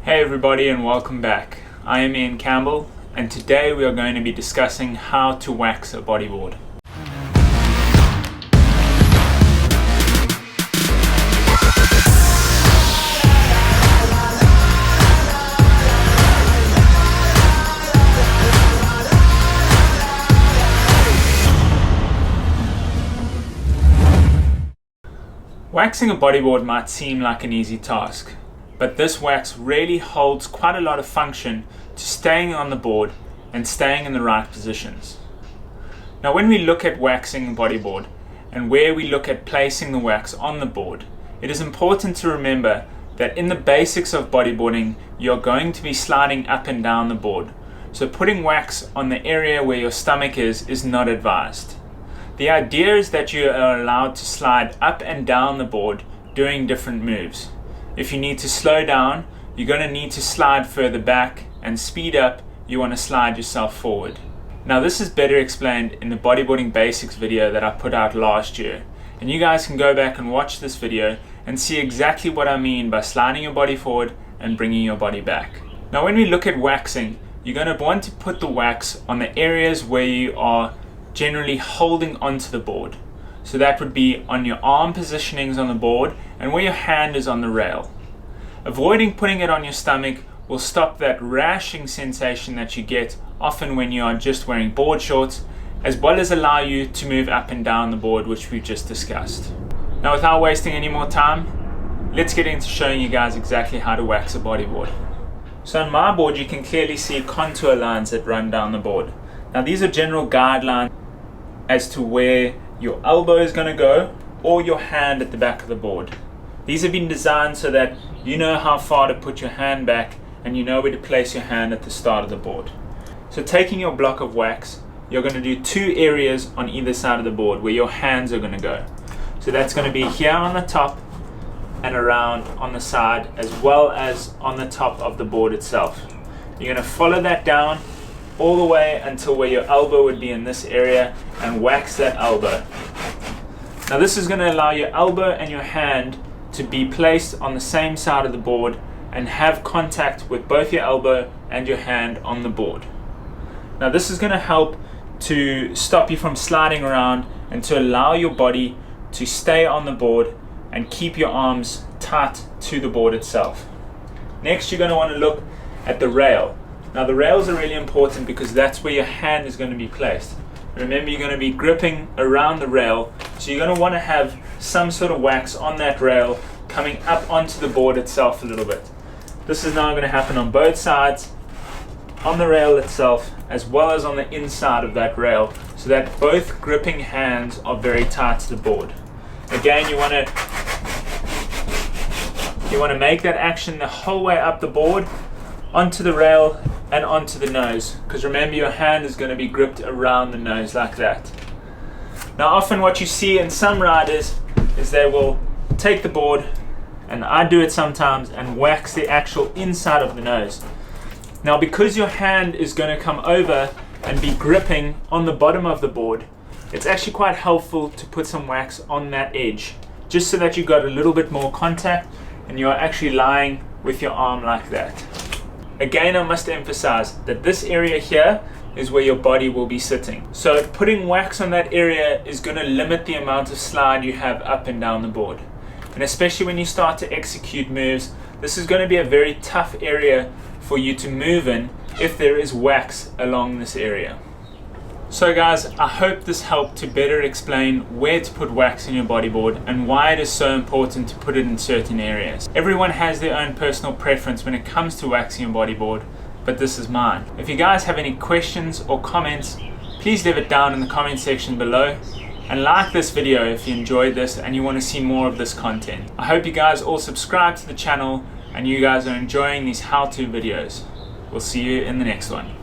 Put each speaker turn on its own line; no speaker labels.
Hey everybody and welcome back. I am Iain Campbell and today we are going to be discussing how to wax a bodyboard. Waxing a bodyboard might seem like an easy task, but this wax really holds quite a lot of function to staying on the board and staying in the right positions. Now when we look at waxing a bodyboard and where we look at placing the wax on the board, it is important to remember that in the basics of bodyboarding you're going to be sliding up and down the board, so putting wax on the area where your stomach is not advised. The idea is that you are allowed to slide up and down the board doing different moves. If you need to slow down, you're going to need to slide further back, and speed up, you want to slide yourself forward. Now this is better explained in the bodyboarding basics video that I put out last year, and you guys can go back and watch this video and see exactly what I mean by sliding your body forward and bringing your body back. Now when we look at waxing, you're going to want to put the wax on the areas where you are generally holding onto the board. So that would be on your arm positionings on the board and where your hand is on the rail. Avoiding putting it on your stomach will stop that rashing sensation that you get often when you are just wearing board shorts, as well as allow you to move up and down the board, which we've just discussed. Now without wasting any more time, let's get into showing you guys exactly how to wax a bodyboard. So on my board you can clearly see contour lines that run down the board. Now these are general guidelines as to where your elbow is going to go or your hand at the back of the board. These have been designed so that you know how far to put your hand back and you know where to place your hand at the start of the board. So taking your block of wax, you're going to do two areas on either side of the board where your hands are going to go. So that's going to be here on the top and around on the side, as well as on the top of the board itself. You're going to follow that down all the way until where your elbow would be in this area and wax that elbow. Now this is going to allow your elbow and your hand to be placed on the same side of the board and have contact with both your elbow and your hand on the board. Now this is going to help to stop you from sliding around and to allow your body to stay on the board and keep your arms tight to the board itself. Next you're going to want to look at the rail. Now the rails are really important because that's where your hand is going to be placed. Remember, you're going to be gripping around the rail, so you're going to want to have some sort of wax on that rail coming up onto the board itself a little bit. This is now going to happen on both sides, on the rail itself as well as on the inside of that rail, so that both gripping hands are very tight to the board. Again, you want to make that action the whole way up the board, onto the rail and onto the nose, because remember your hand is going to be gripped around the nose like that. Now often what you see in some riders is they will take the board, and I do it sometimes, and wax the actual inside of the nose. Now because your hand is going to come over and be gripping on the bottom of the board, it's actually quite helpful to put some wax on that edge, just so that you've got a little bit more contact and you're actually lying with your arm like that. Again, I must emphasize that this area here is where your body will be sitting. So putting wax on that area is going to limit the amount of slide you have up and down the board. And especially when you start to execute moves, this is going to be a very tough area for you to move in if there is wax along this area. So guys, I hope this helped to better explain where to put wax in your bodyboard and why it is so important to put it in certain areas. Everyone has their own personal preference when it comes to waxing your bodyboard, but this is mine. If you guys have any questions or comments, please leave it down in the comment section below, and like this video if you enjoyed this and you want to see more of this content. I hope you guys all subscribe to the channel and you guys are enjoying these how-to videos. We'll see you in the next one.